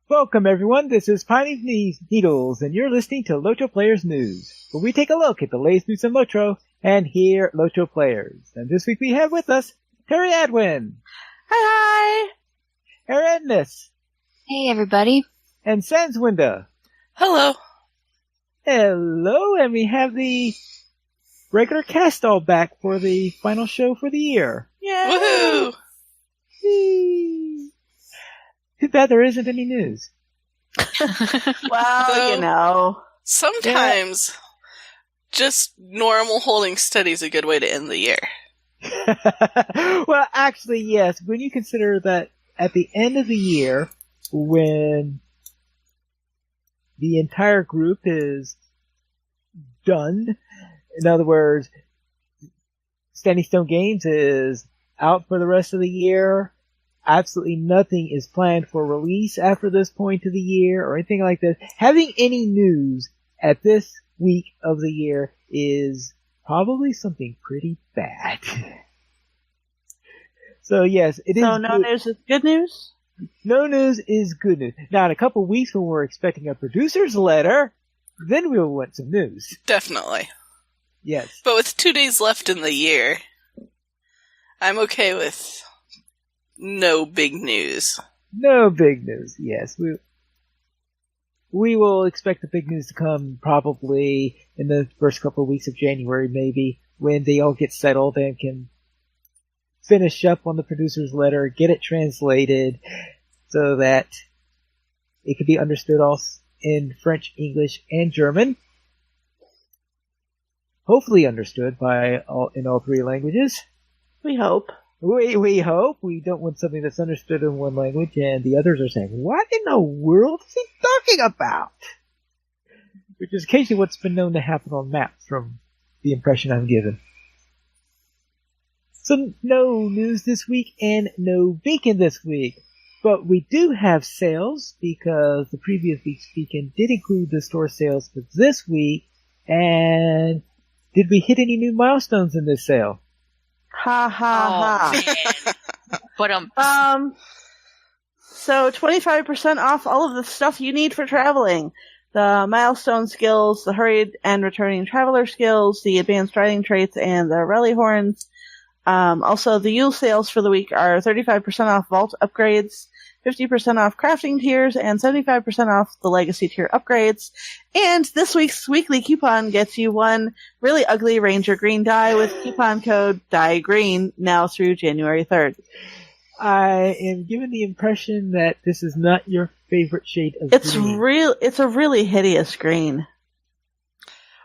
Welcome, everyone. This is Piney Needles, and you're listening to LOTRO Players News, where we take a look at the latest news in LOTRO and hear LOTRO players. And this week we have with us Terry Adwin. Hi! Erednis. Hey, everybody. And Sanswinda. Hello. Hello, and we have the regular cast all back for the final show for the year. Yay! Woohoo! Too bad there isn't any news. Well, sometimes just normal holding steady is a good way to end the year. Well, actually, yes. When you consider that at the end of the year, when the entire group is done, in other words, Standing Stone Games is out for the rest of the year, absolutely nothing is planned for release after this point of the year or anything like this. Having any news at this week of the year is probably something pretty bad. So yes, it is. So no news is good news? No news is good news. Now in a couple of weeks when we're expecting a producer's letter, then we'll want some news. Definitely. Yes. But with 2 days left in the year, I'm okay with no big news. No big news, yes. We will expect the big news to come probably in the first couple of weeks of January, maybe, when they all get settled and can finish up on the producer's letter, get it translated, so that it can be understood all in French, English, and German. Hopefully understood in all three languages. We hope. We hope. We don't want something that's understood in one language and the others are saying, what in the world is he talking about? Which is occasionally what's been known to happen on maps from the impression I'm given. So no news this week and no beacon this week. But we do have sales because the previous week's beacon did include the store sales for this week. And did we hit any new milestones in this sale? Ha ha ha. But so 25% off all of the stuff you need for traveling. The milestone skills, the hurried and returning traveler skills, the advanced riding traits, and the rally horns. Also, the Yule sales for the week are 35% off vault upgrades, 50% off crafting tiers, and 75% off the legacy tier upgrades. And this week's weekly coupon gets you one really ugly Ranger Green die with coupon code DIEGREEN now through January 3rd. I am given the impression that this is not your favorite shade of green. It's a really hideous green.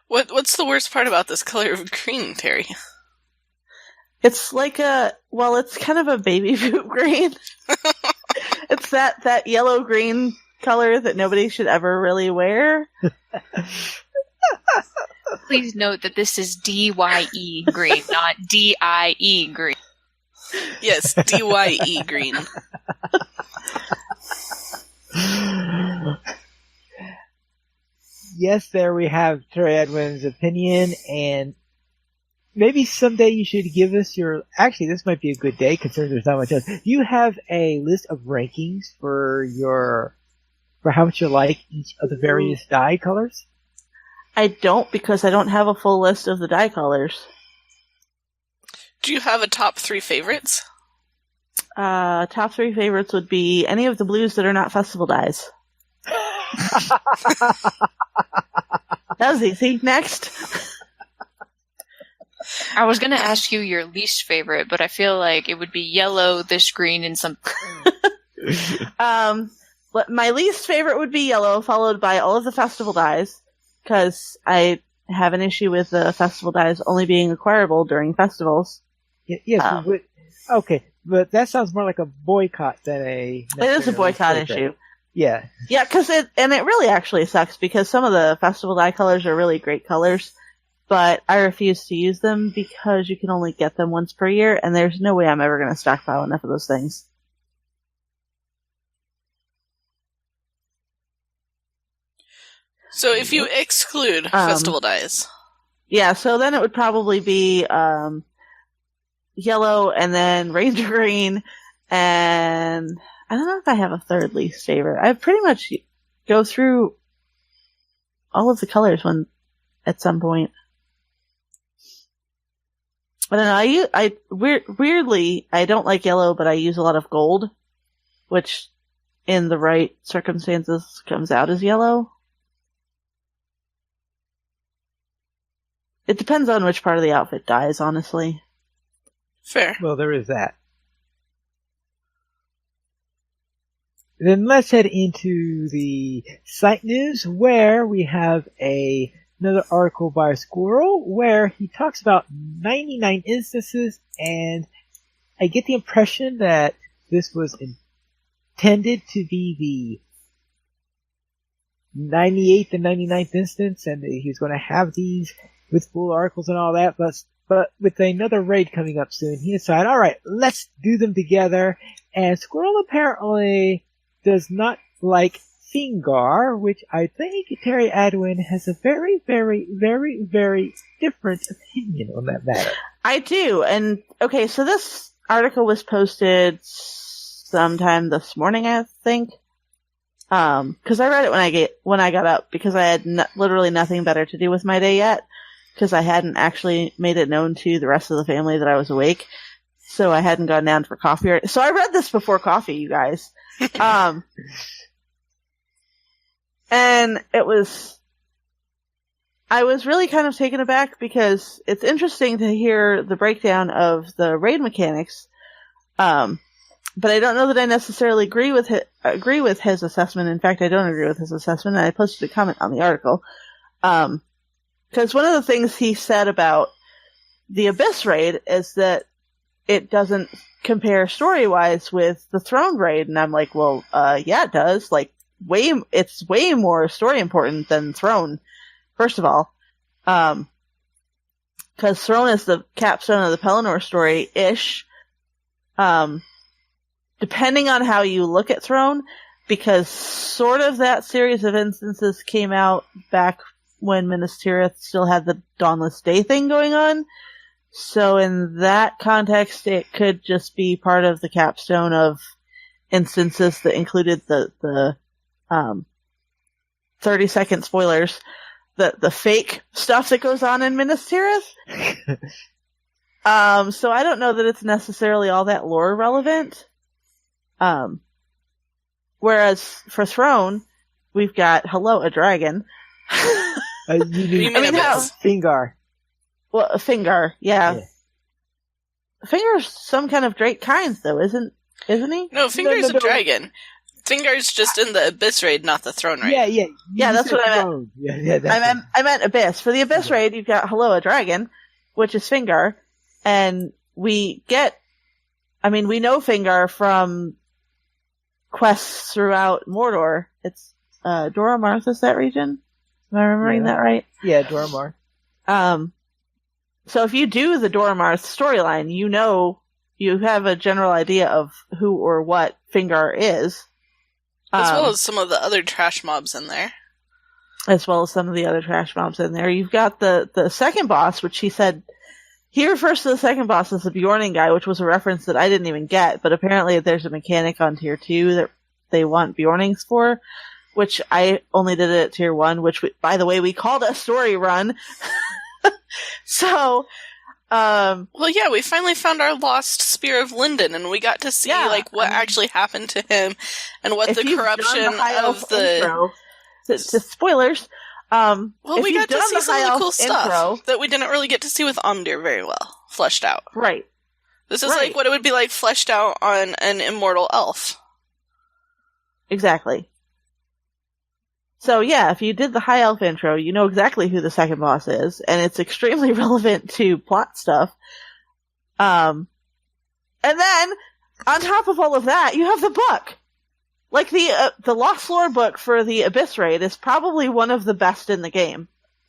What's the worst part about this color of green, Terry? It's like it's kind of a baby poop green. It's that yellow-green color that nobody should ever really wear. Please note that this is DYE green, not DIE green. Yes, DYE green. Yes, there we have Terry Edwin's opinion, and maybe someday you should give us your... Actually, this might be a good day, considering there's not much else. Do you have a list of rankings for how much you like each of the various dye colors? I don't, because I don't have a full list of the dye colors. Do you have a top 3 favorites? Top 3 favorites would be any of the blues that are not festival dyes. That was easy. Next. I was going to ask you your least favorite, but I feel like it would be yellow, this green, and some... My least favorite would be yellow, followed by all of the festival dyes, because I have an issue with the festival dyes only being acquirable during festivals. Yes, okay, but that sounds more like a boycott than a... It is a boycott issue. Yeah. Yeah, because it really actually sucks, because some of the festival dye colors are really great colors, but I refuse to use them because you can only get them once per year, and there's no way I'm ever going to stockpile enough of those things. So if you exclude festival dyes... Yeah, so then it would probably be yellow, and then Ranger Green, and I don't know if I have a third least favorite. I pretty much go through all of the colors at some point. I don't know. Weirdly, I don't like yellow, but I use a lot of gold, which in the right circumstances comes out as yellow. It depends on which part of the outfit dies, honestly. Fair. Well, there is that. Then let's head into the site news, where we have another article by Squirrel where he talks about 99 instances, and I get the impression that this was intended to be the 98th and 99th instance, and he was going to have these with full articles and all that, but with another raid coming up soon, he decided, alright, let's do them together, and Squirrel apparently does not like Fingar, which I think Terry Adwin has a very, very, very, very different opinion on that matter. I do, and okay, so this article was posted sometime this morning, I think. Because I read it when I got up, because I had literally nothing better to do with my day yet, because I hadn't actually made it known to the rest of the family that I was awake, so I hadn't gone down for coffee. So I read this before coffee, you guys. And I was really kind of taken aback, because it's interesting to hear the breakdown of the raid mechanics, but I don't know that I necessarily agree with his assessment. In fact, I don't agree with his assessment, and I posted a comment on the article. Because one of the things he said about the Abyss raid is that it doesn't compare story-wise with the Throne raid, and I'm like, well, yeah, it does. Like, it's way more story important than Throne, first of all. Because Throne is the capstone of the Pelennor story-ish. Depending on how you look at Throne, because sort of that series of instances came out back when Minas Tirith still had the Dawnless Day thing going on. So in that context, it could just be part of the capstone of instances that included the 30-second spoilers, the fake stuff that goes on in Minas Tirith. So I don't know that it's necessarily all that lore relevant. Whereas for Throne, we've got a dragon. You mean Fingar. Well, Fingar, yeah. Fingar's some kind of Drake Kynes, though, isn't he? No, Fingar's a dragon. Fingar's just in the Abyss raid, not the Throne raid. Yeah, that's what I meant. I meant Abyss. For the Abyss raid, you've got a dragon, which is Fingar, and we know Fingar from quests throughout Mordor. It's Dora Marthas, that region? Am I remembering that right? Yeah, Dora Marth. So if you do the Dora Marth storyline, you have a general idea of who or what Fingar is. As well as some of the other trash mobs in there. You've got the second boss, which he said, he refers to the second boss as the Bjorning guy, which was a reference that I didn't even get, but apparently there's a mechanic on tier 2 that they want Bjornings for, which I only did it at tier 1, which, by the way, we called a story run. So, well, yeah, we finally found our lost Spear of Linden, and we got to see, what actually happened to him, and what the corruption of the... Intro, the spoilers. Well, we got to see some of the cool stuff that we didn't really get to see with Omdir very well, fleshed out. Right. This is like what it would be like fleshed out on an immortal elf. Exactly. So yeah, if you did the High Elf intro, you know exactly who the second boss is, and it's extremely relevant to plot stuff. And then, on top of all of that, you have the book! Like, the Lost Lore book for the Abyss raid is probably one of the best in the game.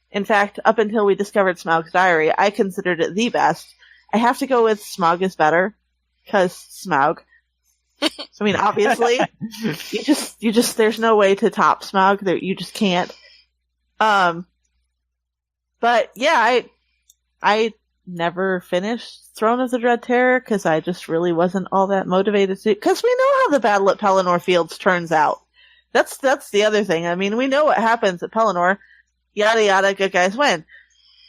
In fact, up until we discovered Smaug's diary, I considered it the best. I have to go with Smaug is better, because Smaug. I mean, obviously, you just, there's no way to top Smaug, you just can't. But yeah, I never finished Throne of the Dread Terror because I just really wasn't all that motivated to. Because we know how the battle at Pelennor Fields turns out. That's the other thing. I mean, we know what happens at Pelennor. Yada yada, good guys win.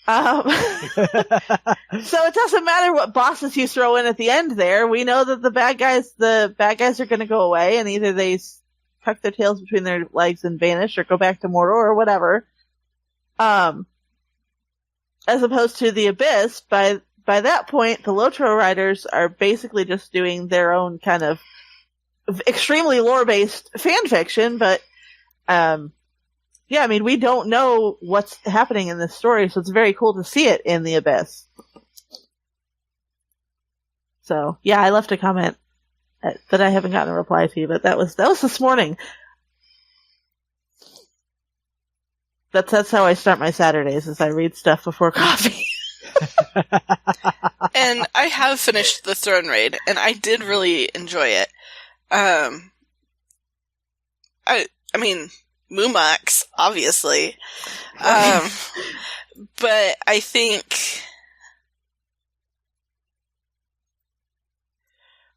So it doesn't matter what bosses you throw in at the end there. We know that the bad guys are going to go away, and either they tuck their tails between their legs and vanish, or go back to Mordor, or whatever. As opposed to the Abyss, by that point, the LOTRO writers are basically just doing their own kind of extremely lore-based fan fiction, but yeah, I mean, we don't know what's happening in this story, so it's very cool to see it in the Abyss. So, yeah, I left a comment that I haven't gotten a reply to, but that was this morning. That's how I start my Saturdays, is I read stuff before coffee. And I have finished the Throne Raid, and I did really enjoy it. I mean, Mumax, obviously. But I think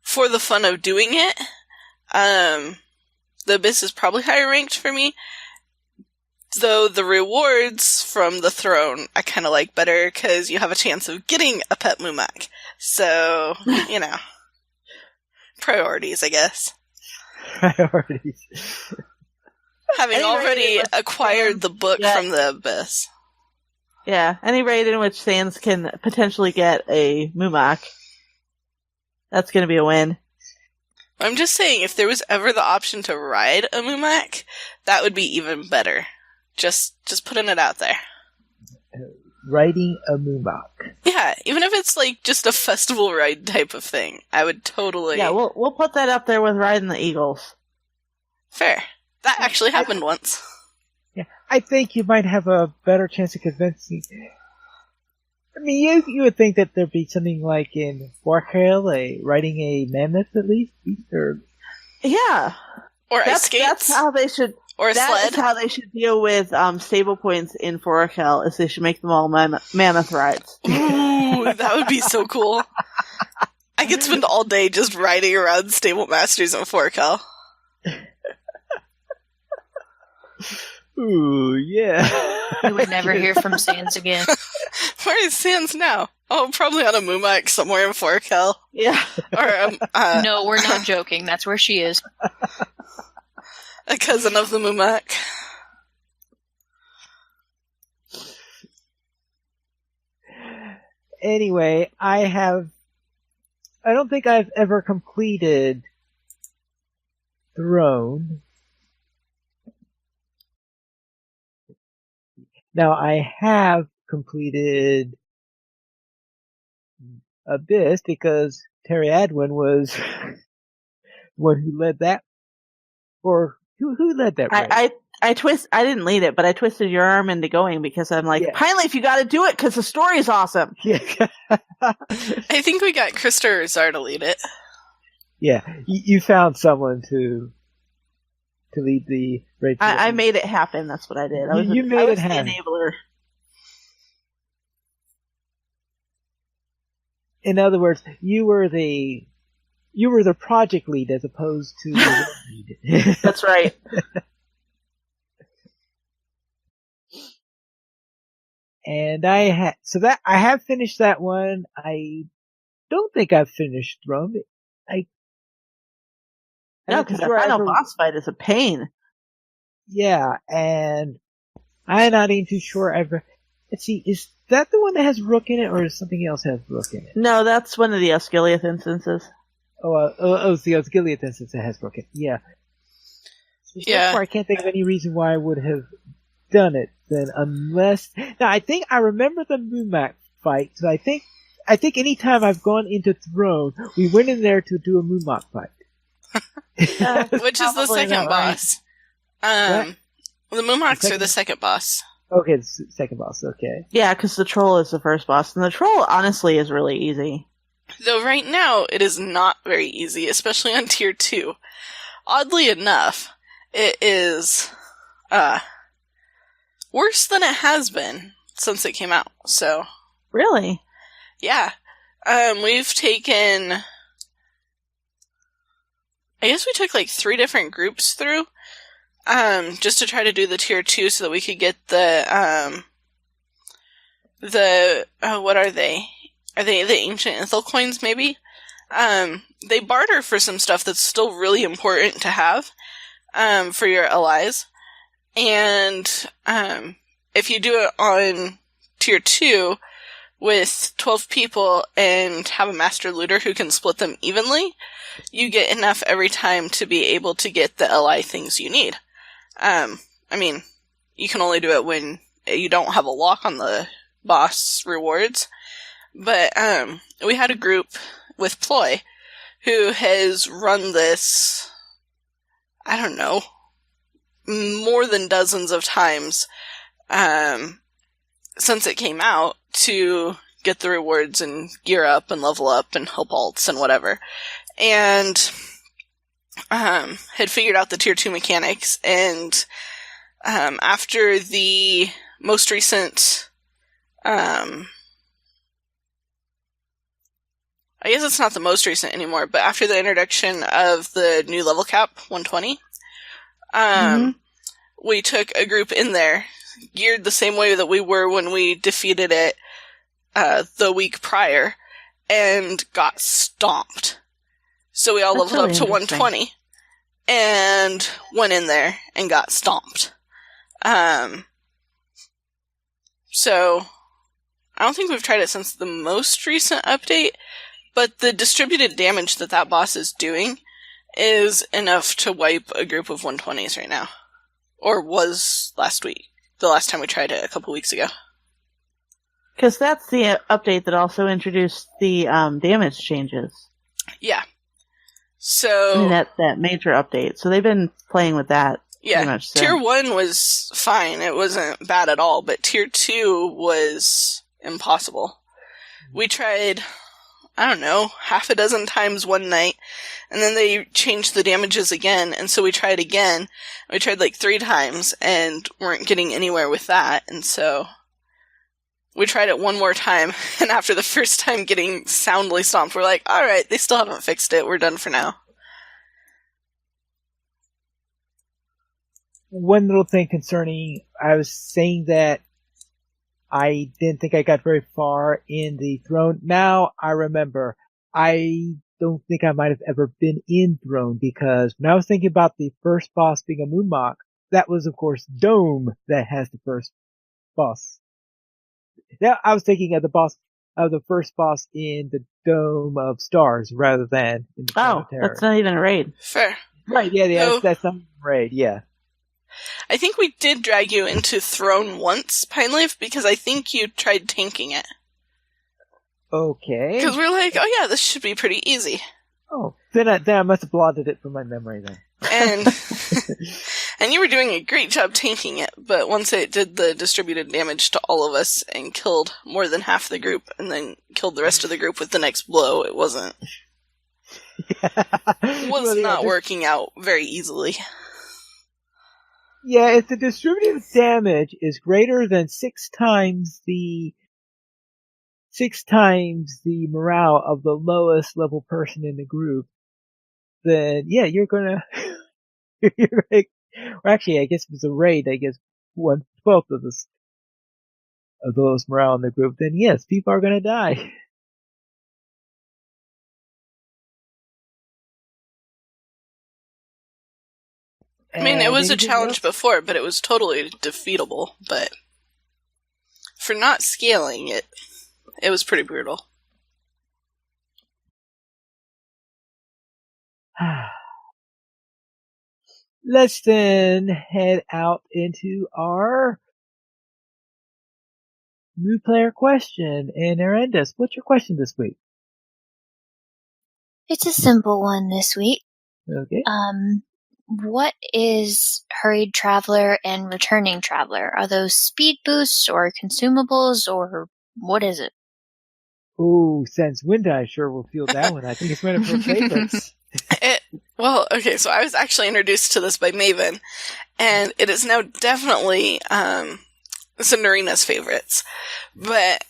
for the fun of doing it, the Abyss is probably higher ranked for me. Though the rewards from the Throne I kind of like better because you have a chance of getting a pet Mumak. So, you know. Priorities, I guess. Priorities. Having already acquired the book from the Abyss. Yeah, any raid in which Sans can potentially get a Mumak, that's going to be a win. I'm just saying, if there was ever the option to ride a Mumak, that would be even better. Just putting it out there. Riding a Mumak. Yeah, even if it's like just a festival ride type of thing, I would totally. Yeah, we'll put that up there with riding the Eagles. Fair. That actually happened once. Yeah, I think you might have a better chance of convincing. I mean, you would think that there'd be something like in Warhill, riding a mammoth at least, or yeah, or ice skates. That's how they should. Or a sled. That's how they should deal with stable points in Forachel, is they should make them all mammoth rides. Ooh, that would be so cool. I could spend all day just riding around Stable Masters in Forachel. Ooh, yeah. We would never hear from Sans again. Where is Sans now? Oh, probably on a Mumak somewhere in Forachel. Yeah. Or No, we're not joking. That's where she is. A cousin of the Mumak. Anyway, I don't think I've ever completed Throne. Now, I have completed Abyss because Terry Adwin was the one who led that, or who led that raid? I didn't lead it, but I twisted your arm into going because I'm like, Pineleaf, you gotta do it because the story's awesome. Yeah. I think we got Krista or Zar to lead it. Yeah, you found someone to lead the raid. I made it happen, that's what I did. I was it happen. The enabler. In other words, you were the project lead as opposed to the lead. That's right. And I have finished that one. I don't think I've finished Throne. No, because the final boss fight is a pain. Yeah, and I'm not even too sure. Let's see, is that the one that has Rook in it, or is something else has Rook in it? No, that's one of the Osgiliath instances. It's the Osgiliath instance that has Rook in it. Yeah. Yeah. I can't think of any reason why I would have done it then, unless. Now, I think I remember the Mumak fight, so I think any time I've gone into Throne, we went in there to do a Mumak fight. Which is the second boss. Right. The Mumaks are the second boss. Okay, the second boss, okay. Yeah, because the Troll is the first boss, and the Troll, honestly, is really easy. Though right now, it is not very easy, especially on Tier 2. Oddly enough, it is, worse than it has been since it came out, so. Really? Yeah. We've taken... I guess we took like 3 different groups through, just to try to do the tier 2 so that we could get the what are they? Are they the ancient Ithil coins, maybe? They barter for some stuff that's still really important to have, for your allies. And, if you do it on tier 2 with 12 people and have a master looter who can split them evenly, you get enough every time to be able to get the ally things you need. I mean, you can only do it when you don't have a lock on the boss rewards. But, we had a group with Ploy who has run this, I don't know, more than dozens of times, since it came out to get the rewards and gear up and level up and help alts and whatever. And, had figured out the tier 2 mechanics, and, after the most recent, I guess it's not the most recent anymore, but after the introduction of the new level cap, 120, we took a group in there, geared the same way that we were when we defeated it, the week prior, and got stomped. So we all That's leveled really up to 120, and went in there and got stomped. So, I don't think we've tried it since the most recent update, but the distributed damage that boss is doing is enough to wipe a group of 120s right now. Or was last week. The last time we tried it a couple weeks ago. Because that's the update that also introduced the damage changes. Yeah. So... I mean, that major update. So they've been playing with that. Yeah, pretty much, so. Tier 1 was fine. It wasn't bad at all, but Tier 2 was impossible. We tried, I don't know, half a dozen times one night, and then they changed the damages again, and so we tried again. We tried like 3 times, and weren't getting anywhere with that, and so we tried it one more time, and after the first time getting soundly stomped, we're like, alright, they still haven't fixed it, we're done for now. One little thing concerning, I was saying that I didn't think I got very far in the throne. Now I remember, I don't think I might have ever been in throne, because when I was thinking about the first boss being a Moonmok, that was of course Dome that has the first boss. Now I was thinking of the first boss in the Dome of Stars rather than in the Throne of Terror. That's not even a raid. Fair. Right, yeah, No. that's not a raid, yeah. I think we did drag you into Throne once, Pineleaf, because I think you tried tanking it. Okay. Because we were like, oh yeah, this should be pretty easy. Oh, then I must have blotted it from my memory then. And and you were doing a great job tanking it, but once it did the distributed damage to all of us and killed more than half the group, and then killed the rest of the group with the next blow, it wasn't... was not working out very easily. Yeah, if the distributed damage is greater than 6 times the morale of the lowest level person in the group, then yeah, you're gonna, or actually, I guess if it's a raid, I guess 1/12 of the lowest morale in the group, then yes, people are gonna die. I mean, it was a anything challenge else? before, but it was totally defeatable, but for not scaling it, it was pretty brutal. Let's then head out into our new player question. And Arendis, what's your question this week? It's a simple one this week. Okay. What is Hurried Traveler and Returning Traveler? Are those speed boosts or consumables, or what is it? Oh, since Winda, I sure will feel that one. I think it's one of her favorites. Well, okay, so I was actually introduced to this by Maven, and it is now definitely Cinderina's favorites. But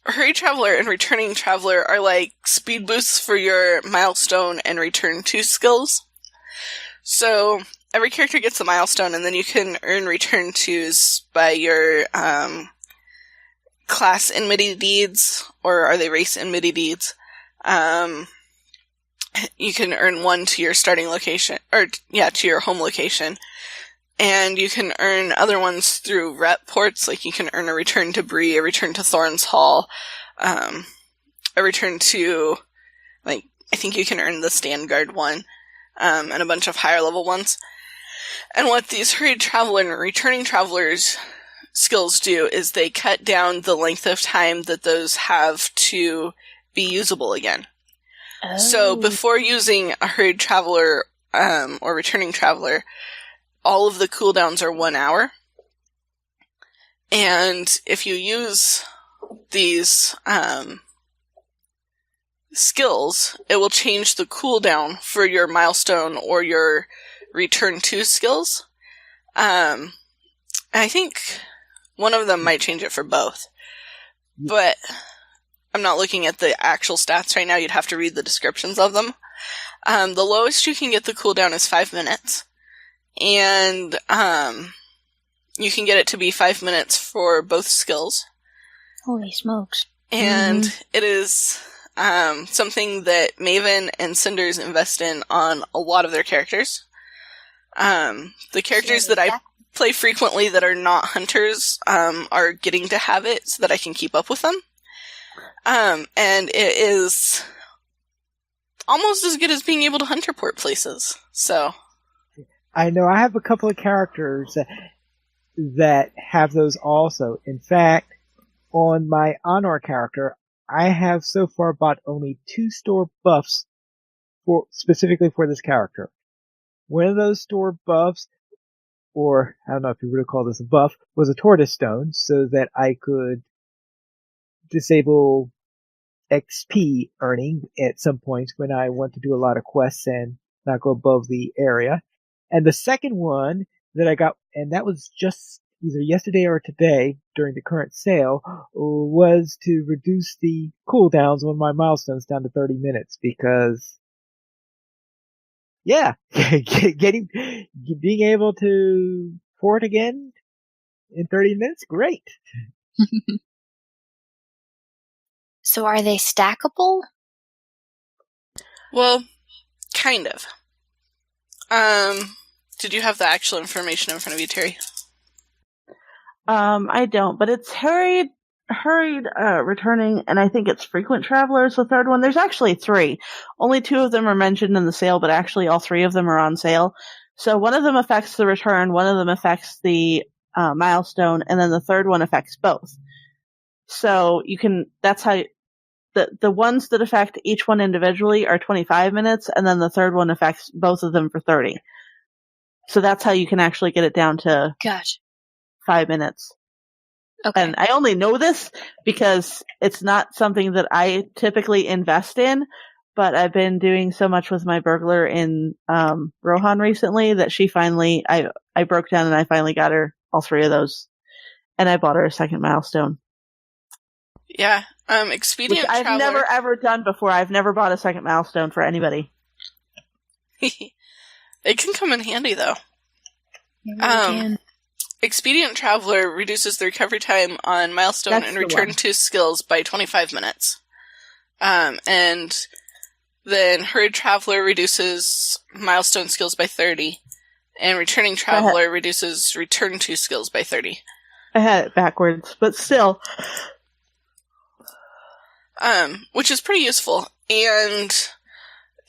Hurried Traveler and Returning Traveler are like speed boosts for your milestone and return to skills. So every character gets a milestone, and then you can earn return tos by your class enmity deeds, or are they race enmity deeds? You can earn one to your starting location, to your home location. And you can earn other ones through rep ports, like you can earn a return to Bree, a return to Thorns Hall, a return to, like, I think you can earn the Stand Guard one, and a bunch of higher level ones. And what these Hurried Traveler and Returning Travelers skills do is they cut down the length of time that those have to be usable again. Oh. So before using a Hurried Traveler or Returning Traveler, all of the cooldowns are 1 hour. And if you use these skills, it will change the cooldown for your milestone or your return to skills. I think one of them might change it for both. But I'm not looking at the actual stats right now. You'd have to read the descriptions of them. The lowest you can get the cooldown is 5 minutes. And you can get it to be 5 minutes for both skills. Holy smokes. And it is something that Maven and Cinders invest in on a lot of their characters. The characters that I play frequently that are not hunters are getting to have it so that I can keep up with them. And it is almost as good as being able to hunter port places. So I know I have a couple of characters that have those also. In fact, on my Honor character, I have so far bought only 2 store buffs specifically for this character. One of those store buffs, or I don't know if you would call this a buff, was a tortoise stone, so that I could disable XP earning at some points when I want to do a lot of quests and not go above the area. And the second one that I got, and that was just either yesterday or today during the current sale, was to reduce the cooldowns on my milestones down to 30 minutes because, yeah, being able to port again in 30 minutes, great. So are they stackable? Well, kind of. Did you have the actual information in front of you, Terry? I don't, but it's hurried, returning, and I think it's frequent travelers, the third one. There's actually 3. Only 2 of them are mentioned in the sale, but actually all 3 of them are on sale. So one of them affects the return, one of them affects the milestone, and then the third one affects both. So that's how, the ones that affect each one individually are 25 minutes, and then the third one affects both of them for 30. So that's how you can actually get it down to Gotcha. 5 minutes. Okay. And I only know this because it's not something that I typically invest in, but I've been doing so much with my burglar in Rohan recently that she finally, I broke down and I finally got her all 3 of those. And I bought her a second milestone. Yeah. Expedient Which I've Traveler. never ever done before. I've never bought a second milestone for anybody. It can come in handy, though. Maybe we can. Expedient Traveler reduces the recovery time on milestone That's and the return one. to skills by 25 minutes. And then Hurried Traveler reduces milestone skills by 30. And Returning Traveler reduces return to skills by 30. I had it backwards, but still. Which is pretty useful. And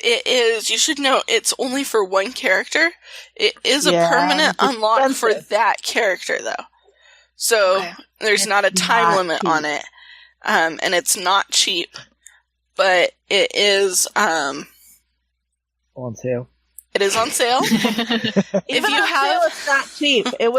it is, you should know, it's only for one character. It is a permanent it's unlock for expensive. that character, though. So, Okay. there's It's not a time not limit cheap. on it. And it's not cheap. But it is, On sale. it is on sale. If Even you on have, sale, it's not cheap. It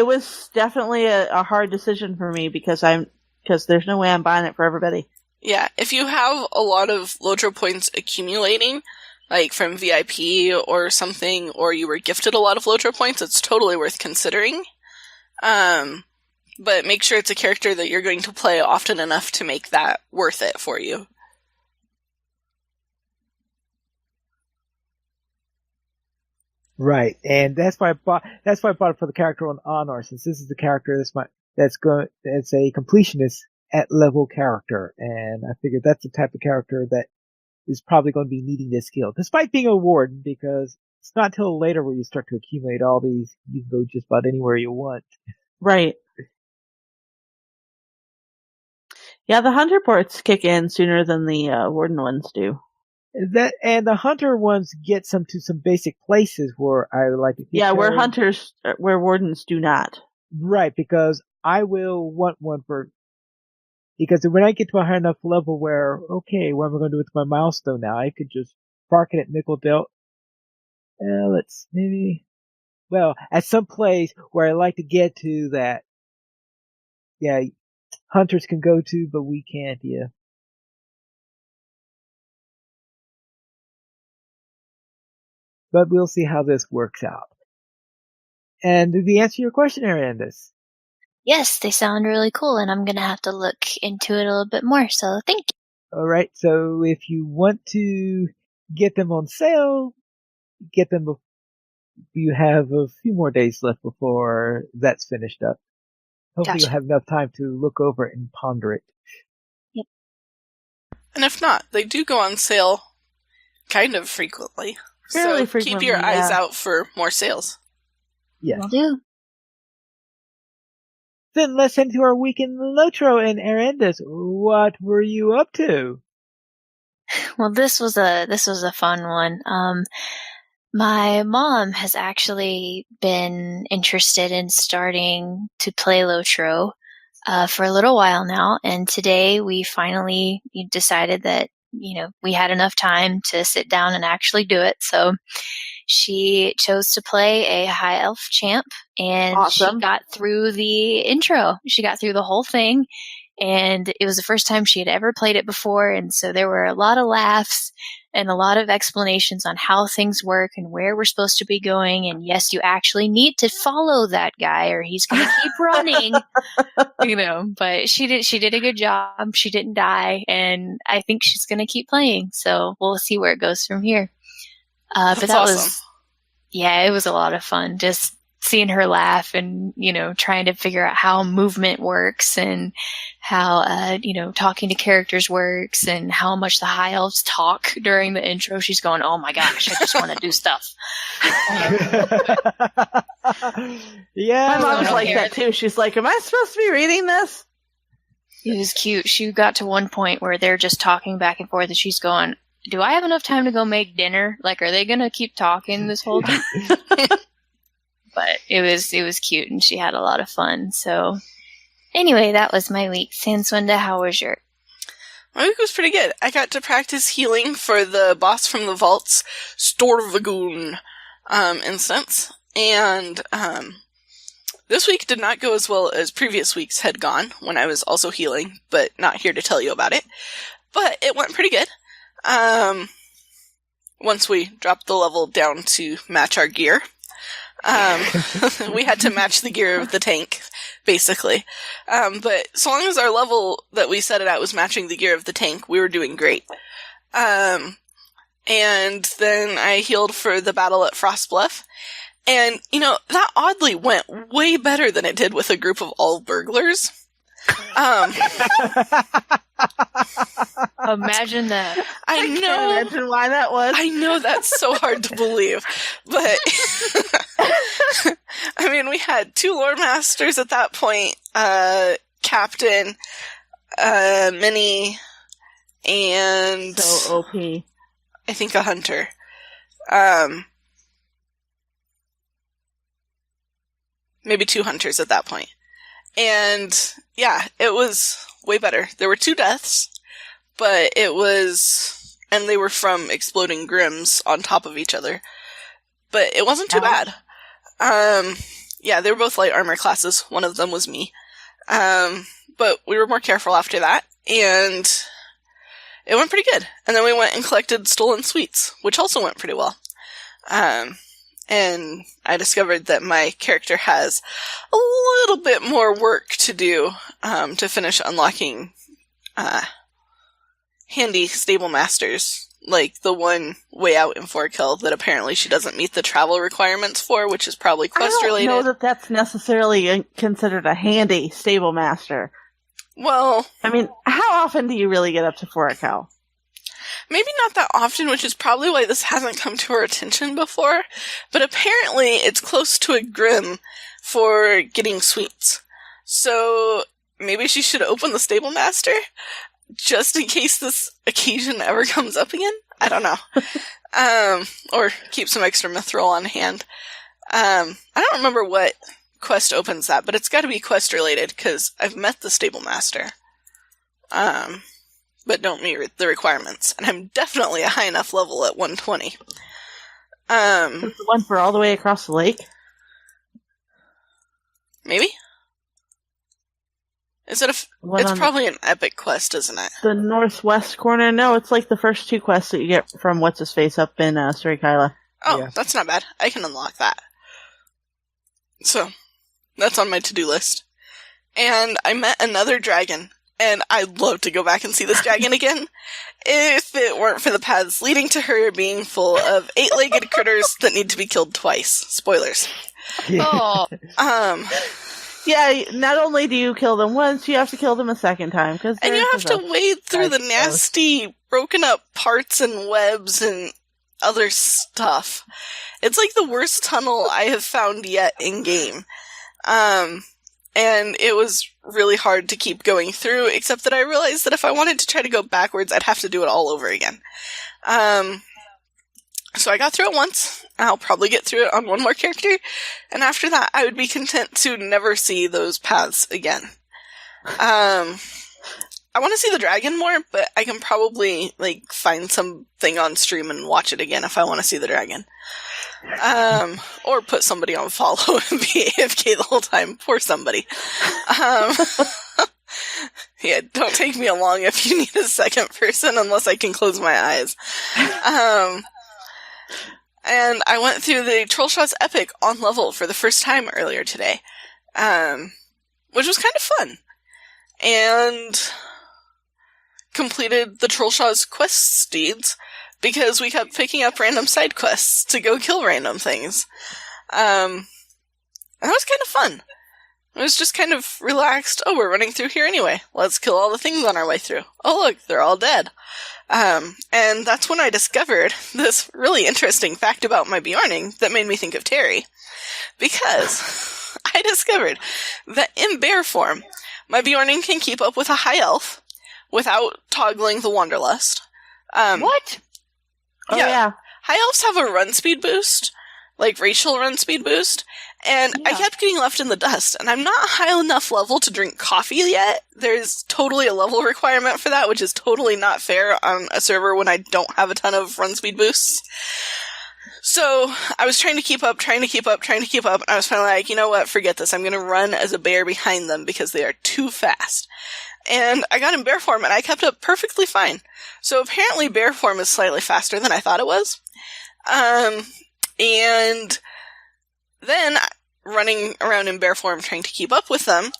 was definitely a hard decision for me because there's no way I'm buying it for everybody. yeah, if you have a lot of LOTRO points accumulating, like from VIP or something, or you were gifted a lot of LOTRO points, it's totally worth considering. But make sure it's a character that you're going to play often enough to make that worth it for you. Right, and that's why I bought it for the character on Honor, since this is the character that's a completionist at level character, and I figured that's the type of character that is probably going to be needing this skill, despite being a warden, because it's not till later where you start to accumulate all these. You can go just about anywhere you want. Right. Yeah, the hunter ports kick in sooner than the warden ones do. And the hunter ones get to some basic places where I would like to. Yeah, where wardens do not. Right, because I will want one because when I get to a high enough level where, okay, what am I going to do with my milestone now? I could just park it at Nickel Delt. At some place where I like to get to that, yeah, hunters can go to, but we can't, yeah. But we'll see how this works out. And did we answer your question, Arandis? Yes, they sound really cool, and I'm going to have to look into it a little bit more, so thank you. All right, so if you want to get them on sale, get them you have a few more days left before that's finished up. Hopefully Gotcha. you'll have enough time to look over it and ponder it. Yep. And if not, they do go on sale kind of frequently. Fairly so frequently, keep your eyes yeah. out for more sales. Yeah. Will do. Then let's head to our week in Lotro, and Arandis, what were you up to? Well, this was a fun one. My mom has actually been interested in starting to play Lotro for a little while now, and today we finally decided that we had enough time to sit down and actually do it. So she chose to play a high elf champ, and Awesome. she got through the intro. She got through the whole thing, and it was the first time she had ever played it before, and so there were a lot of laughs and a lot of explanations on how things work and where we're supposed to be going, and yes, you actually need to follow that guy or he's going to keep running. But she did a good job. She didn't die, and I think she's going to keep playing, so we'll see where it goes from here. But that awesome. it was a lot of fun just seeing her laugh and, trying to figure out how movement works and how, talking to characters works and how much the high elves talk during the intro. She's going, oh my gosh, I just want to do stuff. Yeah. My mom's like that too. She's like, am I supposed to be reading this? It was cute. She got to one point where they're just talking back and forth and she's going, do I have enough time to go make dinner? Like, are they going to keep talking this whole time? But it was cute and she had a lot of fun. So anyway, that was my week. Sanswenda, how was your? My week was pretty good. I got to practice healing for the boss from the vaults, Storvagoon instance. And this week did not go as well as previous weeks had gone when I was also healing, but not here to tell you about it. But it went pretty good. Once we dropped the level down to match our gear. We had to match the gear of the tank, basically. But so long as our level that we set it at was matching the gear of the tank, we were doing great. And then I healed for the battle at Frostbluff. And, that oddly went way better than it did with a group of all burglars. Imagine that. I know. Can't imagine why that was. I know that's so hard to believe, but I mean, we had 2 lore masters at that point, Captain, Minnie, and So OP. I think a hunter. Maybe 2 hunters at that point. And yeah, it was way better. There were 2 deaths, but and they were from exploding Grims on top of each other. But it wasn't too bad. Yeah, they were both light armor classes. One of them was me. But we were more careful after that, and it went pretty good. And then we went and collected stolen sweets, which also went pretty well. and I discovered that my character has a little bit more work to do to finish unlocking handy stable masters, like the one way out in Fort Hill that apparently she doesn't meet the travel requirements for, which is probably quest related. I don't know that that's necessarily considered a handy stable master. Well, I mean, how often do you really get up to Fort Hill? Maybe not that often, which is probably why this hasn't come to our attention before, but apparently it's close to a Grim for getting sweets. So maybe she should open the stable master, just in case this occasion ever comes up again? I don't know. Or keep some extra mithril on hand. I don't remember what quest opens that, but it's gotta be quest related, because I've met the stable master. But don't meet the requirements. And I'm definitely a high enough level at 120. Is the one for all the way across the lake? Maybe? Is it it's probably an epic quest, isn't it? The northwest corner? No, it's like the first 2 quests that you get from What's-His-Face up in Surikaila. Oh, Yeah. That's not bad. I can unlock that. So, that's on my to-do list. And I met another dragon. And I'd love to go back and see this dragon again, if it weren't for the paths leading to her being full of 8-legged critters that need to be killed twice. Spoilers. Oh, Yeah, not only do you kill them once, you have to kill them a second time. And you have to wade through the nasty, broken up parts and webs and other stuff. It's like the worst tunnel I have found yet in-game. And it was really hard to keep going through, except that I realized that if I wanted to try to go backwards, I'd have to do it all over again. So I got through it once. I'll probably get through it on one more character. And after that, I would be content to never see those paths again. I want to see the dragon more, but I can probably, find something on stream and watch it again if I want to see the dragon. Or put somebody on follow and be AFK the whole time. Poor somebody. Yeah, don't take me along if you need a second person unless I can close my eyes. And I went through the Trollshaw's Epic on level for the first time earlier today. Which was kind of fun. And completed the Trollshaw's quest steeds, because we kept picking up random side quests to go kill random things. And that was kind of fun. It was just kind of relaxed. Oh, we're running through here anyway. Let's kill all the things on our way through. Oh, look, they're all dead. And that's when I discovered this really interesting fact about my Bjorning that made me think of Terry. Because I discovered that in bear form, my Bjorning can keep up with a high elf without toggling the Wanderlust. What? Oh, yeah. High elves have a run speed boost, like racial run speed boost, and I kept getting left in the dust, and I'm not high enough level to drink coffee yet. There's totally a level requirement for that, which is totally not fair on a server when I don't have a ton of run speed boosts. So, I was trying to keep up, and I was finally like, you know what, forget this, I'm gonna run as a bear behind them because they are too fast. And I got in bear form, and I kept up perfectly fine. So apparently bear form is slightly faster than I thought it was. And then, running around in bear form trying to keep up with them,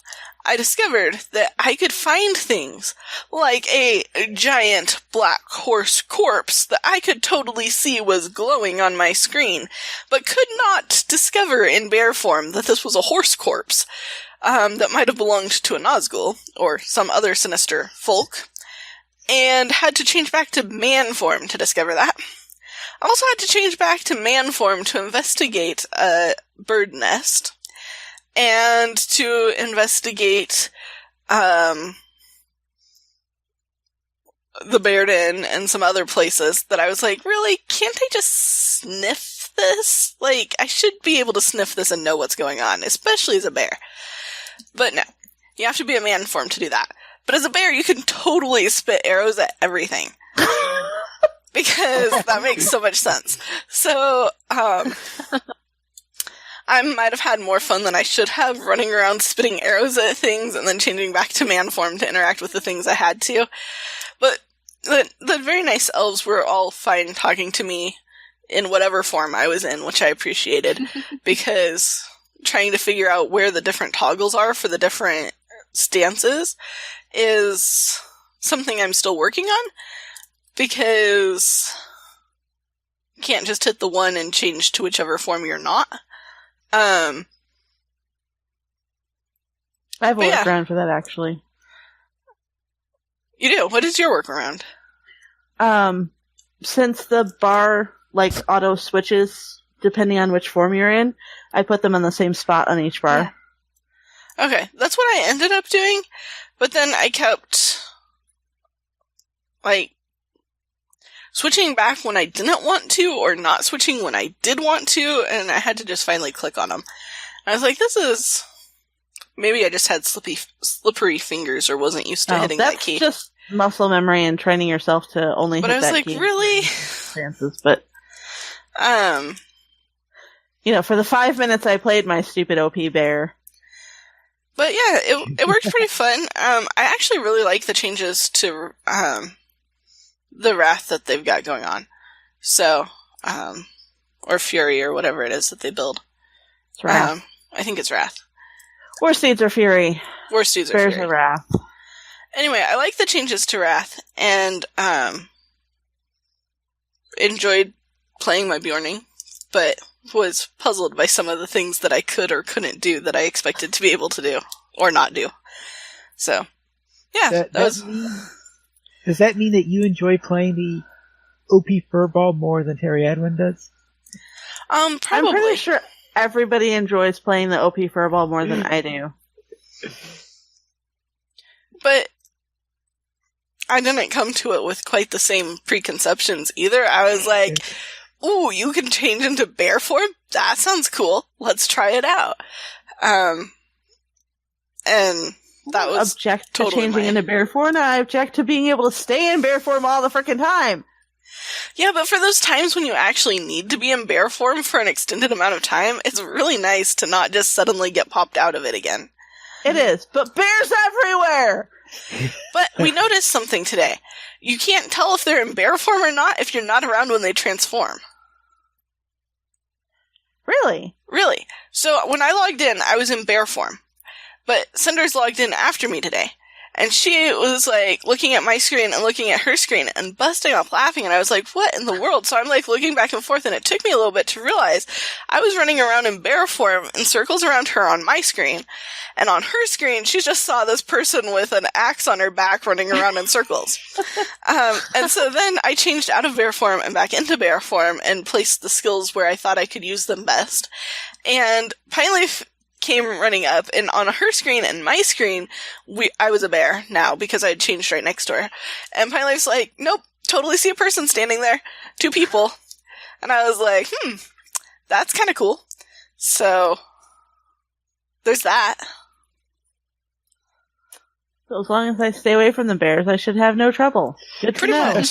I discovered that I could find things like a giant black horse corpse that I could totally see was glowing on my screen, but could not discover in bear form that this was a horse corpse. That might have belonged to a Nazgul, or some other sinister folk, and had to change back to man form to discover that. I also had to change back to man form to investigate a bird nest, and to investigate, the Baird Inn and some other places that I was like, really? Can't I just sniff this? I should be able to sniff this and know what's going on, especially as a bear. But no, you have to be a man form to do that. But as a bear, you can totally spit arrows at everything. Because that makes so much sense. So, I might have had more fun than I should have running around spitting arrows at things and then changing back to man form to interact with the things I had to. But the very nice elves were all fine talking to me in whatever form I was in, which I appreciated, because trying to figure out where the different toggles are for the different stances is something I'm still working on, because you can't just hit the one and change to whichever form you're not. I have a But yeah. workaround for that, actually. You do? What is your workaround? Since the bar, like, auto switches depending on which form you're in, I put them in the same spot on each bar. Yeah. Okay, that's what I ended up doing, but then I kept, like, switching back when I didn't want to, or not switching when I did want to, and I had to just finally click on them. I was like, this is... Maybe I just had slippery fingers or wasn't used to hitting that key. That's just muscle memory and training yourself to only But hit I was that like, key. really? Chances, but you know, for the 5 minutes I played my stupid OP bear. But yeah, it worked pretty fun. I actually really like the changes to the Wrath that they've got going on. So, or Fury or whatever it is that they build. It's Wrath. I think it's Wrath. War Steeds are Fury. War Steeds are Bears Fury. are Wrath. Anyway, I like the changes to Wrath, and enjoyed playing my Bjorning, but was puzzled by some of the things that I could or couldn't do that I expected to be able to do, or not do. So, yeah, Does that mean that you enjoy playing the OP Furball more than Terry Edwin does? Probably. I'm pretty sure everybody enjoys playing the OP Furball more than I do. But I didn't come to it with quite the same preconceptions either. I was like, ooh, you can change into bear form? That sounds cool. Let's try it out. And that was object to totally changing into bear form, and I object to being able to stay in bear form all the frickin' time. Yeah, but for those times when you actually need to be in bear form for an extended amount of time, it's really nice to not just suddenly get popped out of it again. It is, but bears everywhere! But we noticed something today. You can't tell if they're in bear form or not if you're not around when they transform. Really? Really. So when I logged in, I was in bear form. But Cinder's logged in after me today. And she was, like, looking at my screen and looking at her screen and busting up laughing. And I was like, what in the world? So I'm, like, looking back and forth. And it took me a little bit to realize I was running around in bear form in circles around her on my screen. And on her screen, she just saw this person with an axe on her back running around in circles. And so then I changed out of bear form and back into bear form and placed the skills where I thought I could use them best. And Pineleaf came running up, and on her screen and my screen, I was a bear now because I had changed right next to her. And Pineleaf's like, nope, totally see a person standing there. 2 people. And I was like, that's kind of cool. So, there's that. So as long as I stay away from the bears, I should have no trouble. Good to Pretty know. much.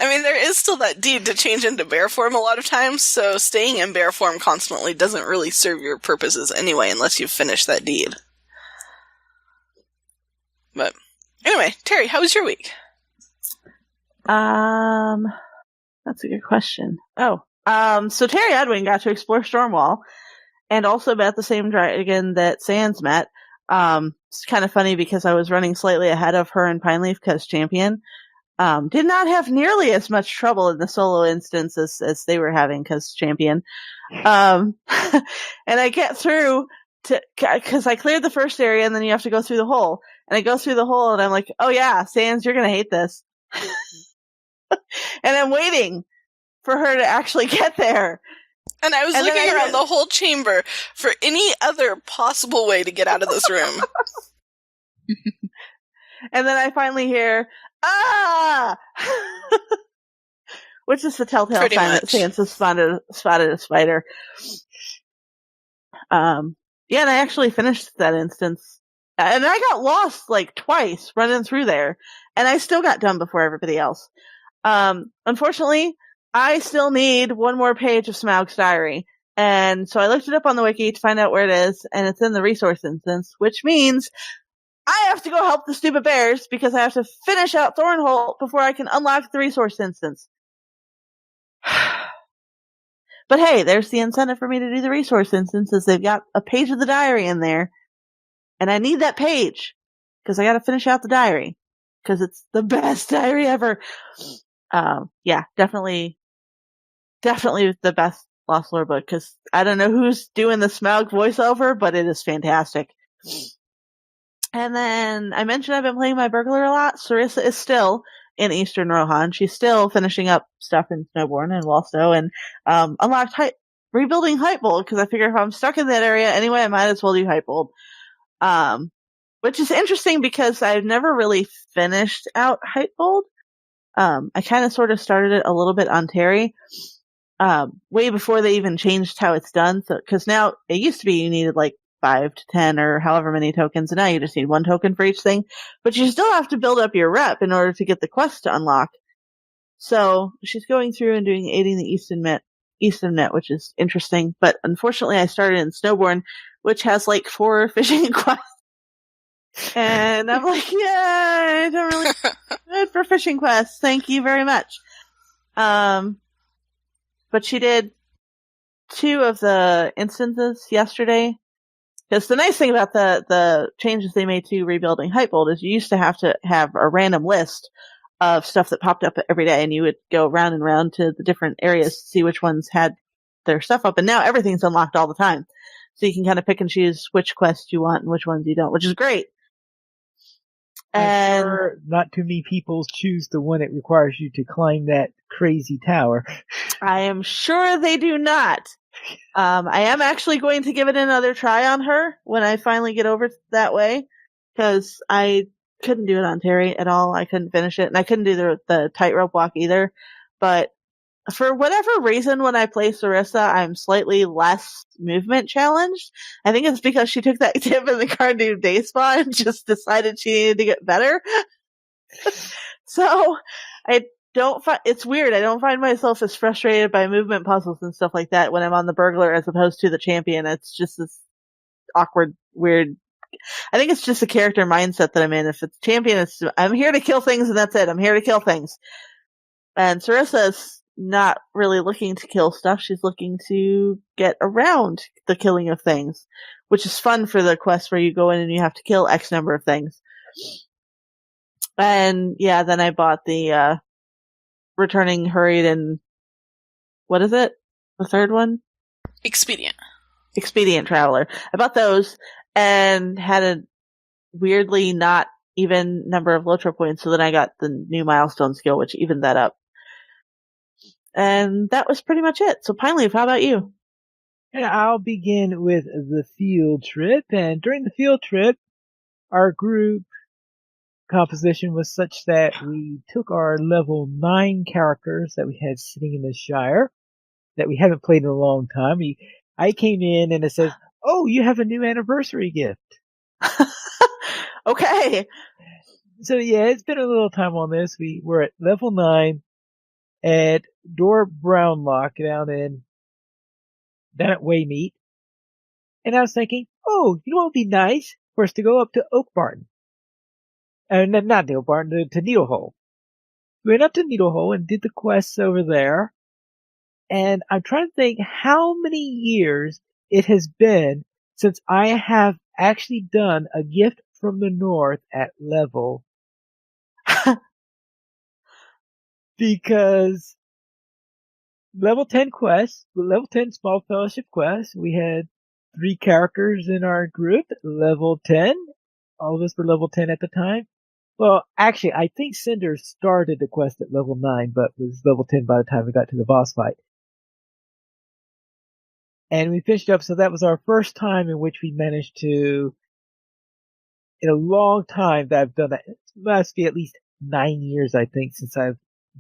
I mean, there is still that deed to change into bear form a lot of times, so staying in bear form constantly doesn't really serve your purposes anyway, unless you've finished that deed. But, anyway, Terry, how was your week? That's a good question. So Terry Edwin got to explore Stormwall, and also met the same dragon that Sans met. It's kind of funny because I was running slightly ahead of her and Pineleaf because champion. Did not have nearly as much trouble in the solo instance as they were having because champion. And I get through because I cleared the first area and then you have to go through the hole. And I go through the hole and I'm like, oh yeah, Sans, you're going to hate this. And I'm waiting for her to actually get there. And I was looking around the whole chamber for any other possible way to get out of this room. And then I finally hear, ah! Which is the telltale Pretty sign much. that Sans has spotted a spider. Yeah, and I actually finished that instance. And I got lost like twice running through there. And I still got done before everybody else. Unfortunately, I still need one more page of Smaug's diary. And so I looked it up on the wiki to find out where it is, and it's in the resource instance, which means I have to go help the stupid bears because I have to finish out Thornholt before I can unlock the resource instance. But hey, there's the incentive for me to do the resource instances. They've got a page of the diary in there, and I need that page because I got to finish out the diary because it's the best diary ever. Yeah, definitely the best Lost Lore book because I don't know who's doing the Smaug voiceover, but it is fantastic. And then I mentioned I've been playing my burglar a lot. Sarissa is still in Eastern Rohan. She's still finishing up stuff in Snowbourne and Walstow and unlocked rebuilding Hypebold because I figure if I'm stuck in that area anyway, I might as well do Hypebold. Which is interesting because I've never really finished out Hypebold. I kind of sort of started it a little bit on Terry. Way before they even changed how it's done. So, cause now it used to be you needed like 5 to 10 or however many tokens, and now you just need 1 token for each thing. But you still have to build up your rep in order to get the quest to unlock. So she's going through and doing aiding the Eastham Net, which is interesting. But unfortunately, I started in Snowbourne, which has like 4 fishing quests. And I'm like, yeah, I don't really good for fishing quests. Thank you very much. But she did 2 of the instances yesterday. Because the nice thing about the changes they made to rebuilding Hypebold is you used to have a random list of stuff that popped up every day, and you would go round and round to the different areas to see which ones had their stuff up. And now everything's unlocked all the time. So you can kind of pick and choose which quests you want and which ones you don't, which is great. I'm sure not too many people choose the one that requires you to climb that crazy tower. I am sure they do not. I am actually going to give it another try on her when I finally get over that way, because I couldn't do it on Terry at all. I couldn't finish it, and I couldn't do the tightrope walk either. But for whatever reason, when I play Sarissa, I'm slightly less movement challenged. I think it's because she took that tip in the Cardew Day Spa and just decided she needed to get better. So I don't find it's weird. I don't find myself as frustrated by movement puzzles and stuff like that when I'm on the burglar as opposed to the champion. It's just this awkward, weird. I think it's just a character mindset that I'm in. If it's champion, I'm here to kill things and that's it. I'm here to kill things. And Sarissa's not really looking to kill stuff. She's looking to get around the killing of things, which is fun for the quest where you go in and you have to kill X number of things. And yeah, then I bought the returning hurried and what is it? The third one? Expedient Traveler. I bought those and had a weirdly not even number of LOTRO points, so then I got the new milestone skill, which evened that up. And that was pretty much it. So Pineleaf, how about you? And I'll begin with the field trip. And during the field trip, our group composition was such that we took our level 9 characters that we had sitting in the Shire that we haven't played in a long time. I came in and it says, "Oh, you have a new anniversary gift." Okay. So yeah, it's been a little time on this. We were at level 9 at Door Brownlock down at Waymeet. And I was thinking, oh, you know what would be nice for us to go up to Oak Barton. Not Needle Barton, to Needlehole. We went up to Needlehole and did the quests over there. And I'm trying to think how many years it has been since I have actually done a gift from the north at level. Because level 10 quests, level 10 small fellowship quests, we had 3 characters in our group, level 10. All of us were level 10 at the time. Well, actually, I think Cinder started the quest at level 9, but was level 10 by the time we got to the boss fight. And we finished up, so that was our first time in which we managed to, in a long time that I've done that. It must be at least 9 years, I think, since I've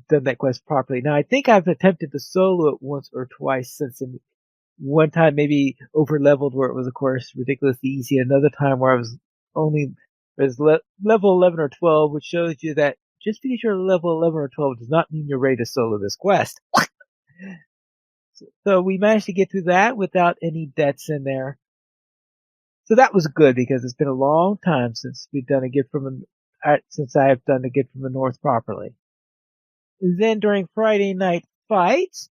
done that quest properly. Now, I think I've attempted to solo it once or twice since, and one time maybe over leveled where it was, of course, ridiculously easy. Another time where I was level 11 or 12, which shows you that just because you're level 11 or 12 does not mean you're ready to solo this quest. So we managed to get through that without any deaths in there. So that was good because it's been a long time since we've done a gift from since I have done a gift from the North properly. And then during Friday night fights,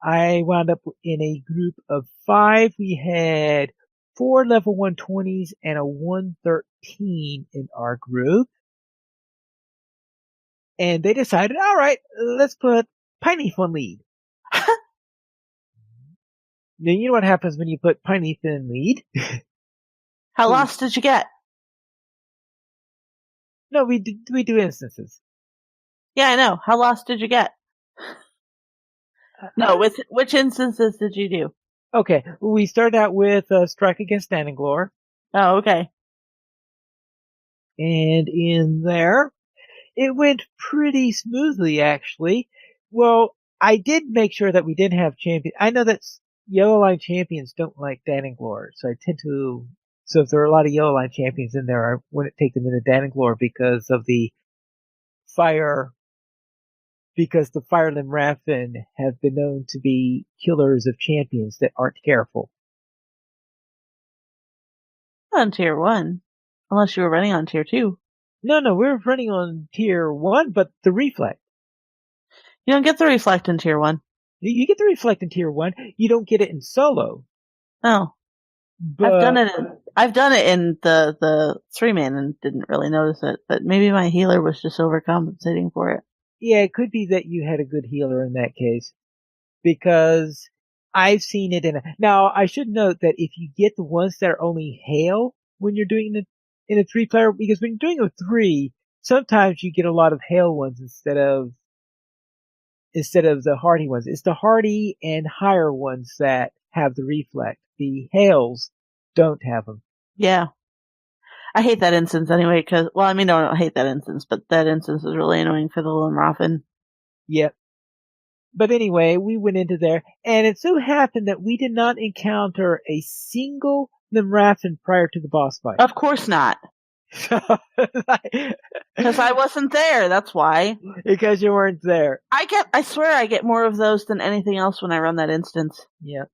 I wound up in a group of 5. We had 4 level 120s and a 113 in our group. And they decided, all right, let's put Pineath on lead. Now, you know what happens when you put Pineath in lead? How lost did you get? No, we do instances. Yeah, I know. How lost did you get? No, which instances did you do? Okay, we started out with Strike Against Dananglor. Oh, okay. And in there, it went pretty smoothly, actually. Well, I did make sure that we didn't have champions. I know that Yellow Line champions don't like Dananglor, so I tend to. So if there are a lot of Yellow Line champions in there, I wouldn't take them into Dananglor because of the fire. Because the Fire Limraffen have been known to be killers of champions that aren't careful. On tier 1. Unless you were running on tier 2. No, we're running on tier 1, but the reflect. You don't get the reflect in tier 1. You get the reflect in tier 1. You don't get it in solo. Oh. But I've done it in the 3-man and didn't really notice it, but maybe my healer was just overcompensating for it. Yeah, it could be that you had a good healer in that case. Because I've seen it now I should note that if you get the ones that are only hail when you're doing it in a 3-player, because when you're doing a 3, sometimes you get a lot of hail ones instead of the hardy ones. It's the hardy and higher ones that have the reflect. The hails don't have them. Yeah. I hate that instance anyway, because, well, I mean, I don't hate that instance, but that instance is really annoying for the Limraffen. Yep. But anyway, we went into there, and it so happened that we did not encounter a single Limraffen prior to the boss fight. Of course not. Because I wasn't there, that's why. Because you weren't there. I swear I get more of those than anything else when I run that instance. Yeah.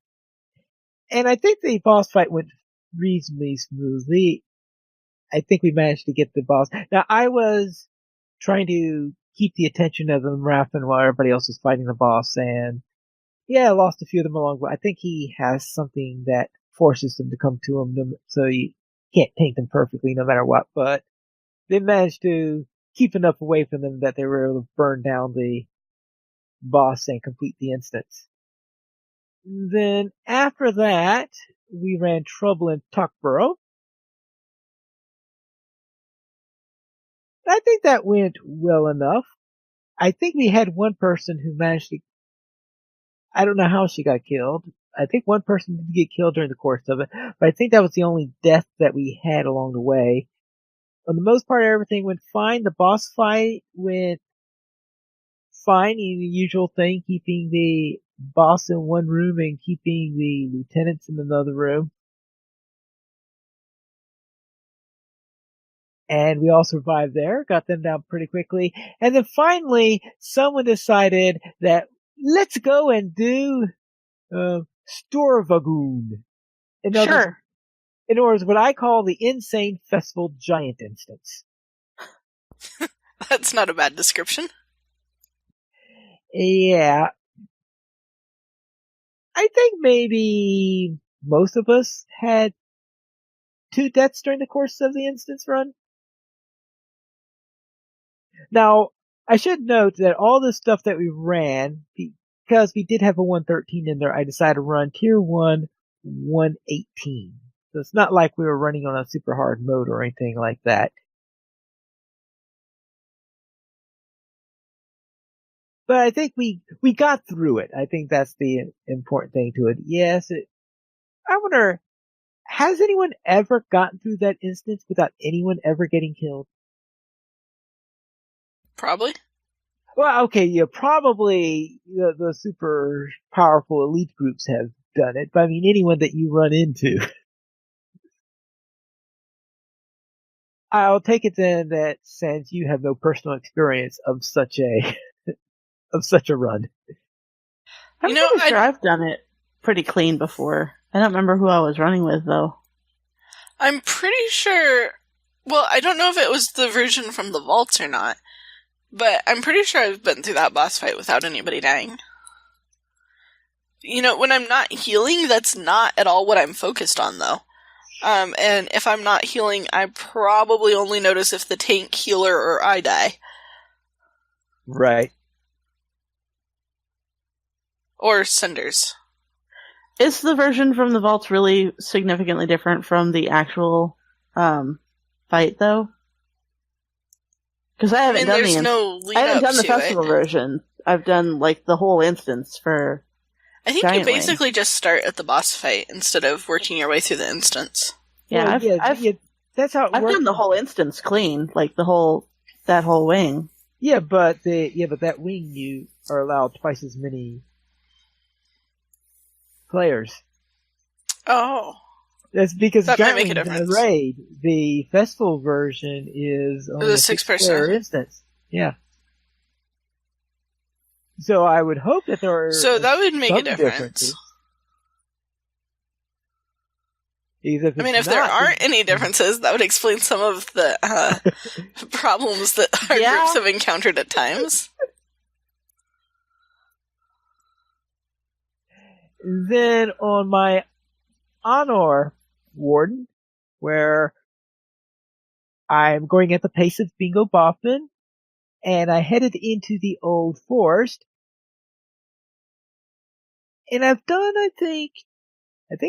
And I think the boss fight went reasonably smoothly. I think we managed to get the boss. Now, I was trying to keep the attention of the Limraffen while everybody else was fighting the boss, and yeah, I lost a few of them along the way. I think he has something that forces them to come to him, so you can't tank them perfectly no matter what, but they managed to keep enough away from them that they were able to burn down the boss and complete the instance. Then after that, we ran Trouble in Tuckborough. I think that went well enough. I think we had one person who managed to, I don't know how she got killed. I think one person did get killed during the course of it, but I think that was the only death that we had along the way. On the most part, everything went fine. The boss fight went fine, the usual thing, keeping the boss in one room and keeping the lieutenants in another room. And we all survived there, got them down pretty quickly. And then finally, someone decided that let's go and do Storvagoon. Sure. In other words, what I call the Insane Festival Giant instance. That's not a bad description. Yeah. I think maybe most of us had 2 deaths during the course of the instance run. Now, I should note that all the stuff that we ran, because we did have a 113 in there, I decided to run Tier 1, 118. So it's not like we were running on a super hard mode or anything like that. But I think we got through it. I think that's the important thing to it. Yes, I wonder, has anyone ever gotten through that instance without anyone ever getting killed? Probably. Well, okay, yeah, probably the super powerful elite groups have done it, but I mean anyone that you run into. I'll take it then that since you have no personal experience of such a run. I'm pretty sure I've done it pretty clean before. I don't remember who I was running with though. I'm pretty sure. Well, I don't know if it was the version from the vaults or not, but I'm pretty sure I've been through that boss fight without anybody dying. When I'm not healing, that's not at all what I'm focused on, though. And if I'm not healing, I probably only notice if the tank, healer, or I die. Right. Or cinders. Is the version from the vaults really significantly different from the actual fight, though? Because I haven't done there's the no lead I haven't up done the to festival it. version. I've done like the whole instance for. I think Giant you basically just start at the boss fight instead of working your way through the instance. Yeah, Well, I've that's how it I've works. done the whole instance clean, like that whole wing. Yeah, but that wing you are allowed twice as many players. Oh. That's because That might Giant make a Wing's in a difference. raid. The festival version is only a 6-person. 6-player instance. Yeah. So I would hope that there are So that would make a some difference. differences. If if there aren't any differences, that would explain some of the problems that our groups have encountered at times. Then on my Honor Warden, where I'm going at the pace of Bingo Boffin, and I headed into the Old Forest, and I've done, I think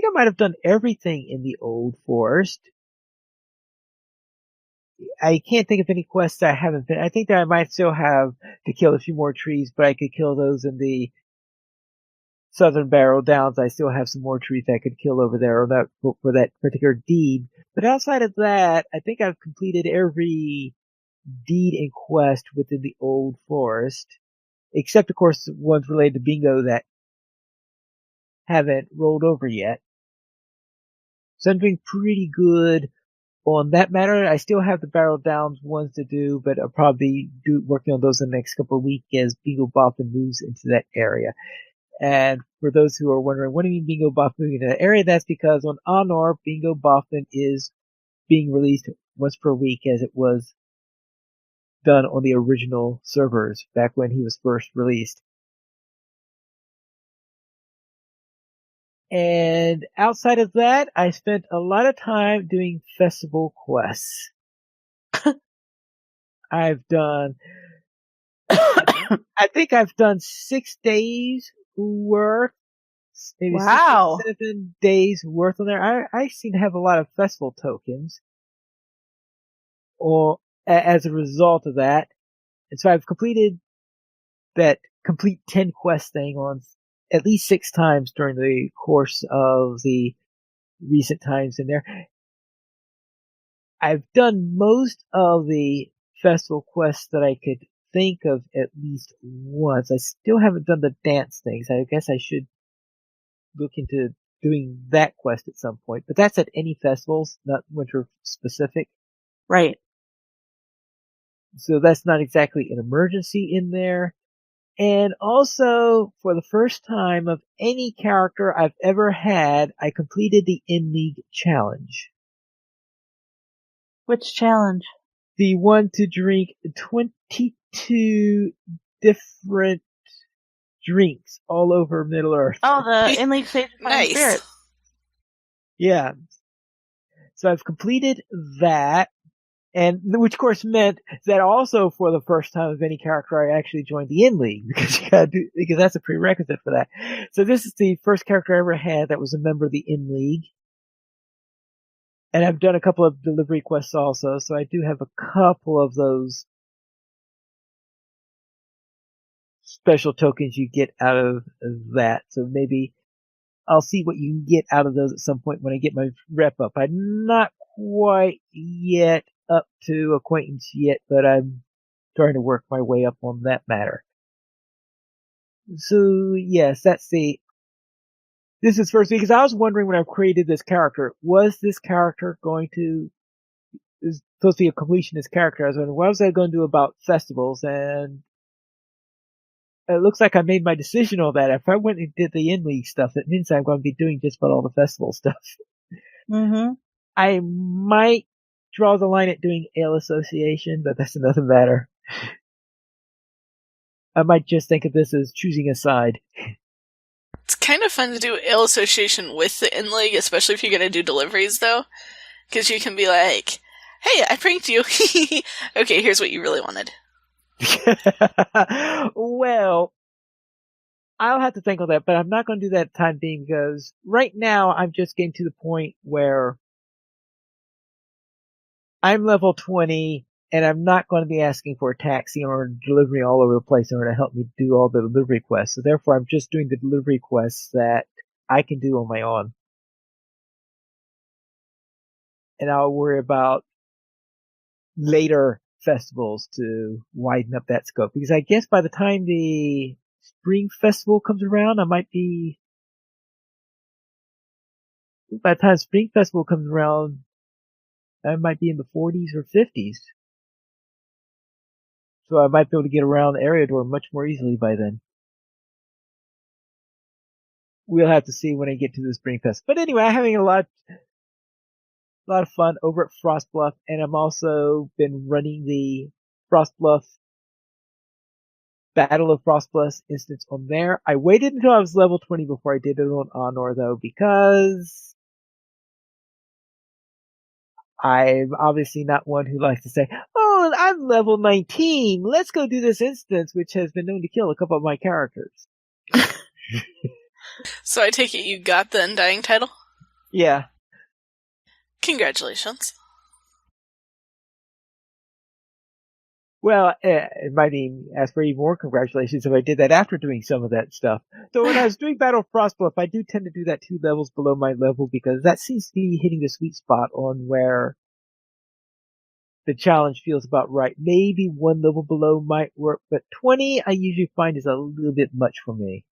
I might have done everything in the Old Forest. I can't think of any quests I haven't been. I think that I might still have to kill a few more trees, but I could kill those in the Southern Barrow Downs. I still have some more trees I could kill over there for that particular deed. But outside of that, I think I've completed every deed and quest within the Old Forest, except of course the ones related to Bingo that haven't rolled over yet. So I'm doing pretty good on that matter. I still have the Barrel Downs ones to do, but I'll probably working on those in the next couple of weeks as Bingo Boffin moves into that area. And for those who are wondering, what do you mean Bingo Boffin moving into that area? That's because on Honor, Bingo Boffin is being released once per week as it was done on the original servers back when he was first released. And outside of that, I spent a lot of time doing festival quests. I've done, I think I've done 6 days worth, maybe Wow. 6 or 7 days worth on there. I seem to have a lot of festival tokens, or as a result of that. And so I've completed that complete 10 quest thing on at least 6 times during the course of the recent times in there. I've done most of the festival quests that I could think of at least once. I still haven't done the dance things. I guess I should look into doing that quest at some point. But that's at any festivals, not winter specific. Right. So that's not exactly an emergency in there. And also, for the first time of any character I've ever had, I completed the In-League challenge. Which challenge? The one to drink 22 different drinks all over Middle Earth. Oh, the In-League Sage of Fire and Nice. Spirit. Yeah. So I've completed that, and which of course meant that also for the first time of any character I actually joined the In-League, because that's a prerequisite for that. So this is the first character I ever had that was a member of the In-League. And I've done a couple of delivery quests also, so I do have a couple of those special tokens you get out of that. So maybe I'll see what you can get out of those at some point when I get my rep up. I'm not quite yet up to acquaintance yet, but I'm trying to work my way up on that matter. So yes, this is first week, because I was wondering when I created this character, was this character is supposed to be a completionist character? I was wondering, what was I going to do about festivals? And it looks like I made my decision on that. If I went and did the In-League stuff, that means I'm going to be doing just about all the festival stuff. Mm-hmm. I might draw the line at doing ale association, but that's another matter. I might just think of this as choosing a side. It's kind of fun to do ale association with the in-league, especially if you're going to do deliveries, though. Because you can be like, hey, I pranked you. Okay, here's what you really wanted. Well, I'll have to think on that, but I'm not going to do that time being because right now I'm just getting to the point where I'm level 20 and I'm not going to be asking for a taxi or delivery all over the place in order to help me do all the delivery quests. So therefore I'm just doing the delivery quests that I can do on my own. And I'll worry about later festivals to widen up that scope. Because I guess by the time the spring festival comes around, by the time spring festival comes around, I might be in the 40s or 50s. So I might be able to get around Eriador much more easily by then. We'll have to see when I get to the spring fest. But anyway, I'm having a lot of fun over at Frostbluff, and I'm also been running the Frostbluff Battle of Frostbluff instance on there. I waited until I was level 20 before I did it on Honor, though, because I'm obviously not one who likes to say, oh, I'm level 19, let's go do this instance, which has been known to kill a couple of my characters. So I take it you got the Undying title? Yeah. Congratulations. Well, it might even ask for even more congratulations if I did that after doing some of that stuff. So when I was doing Battle of Frostbluff, I do tend to do that 2 levels below my level because that seems to be hitting the sweet spot on where the challenge feels about right. Maybe 1 level below might work, but 20 I usually find is a little bit much for me.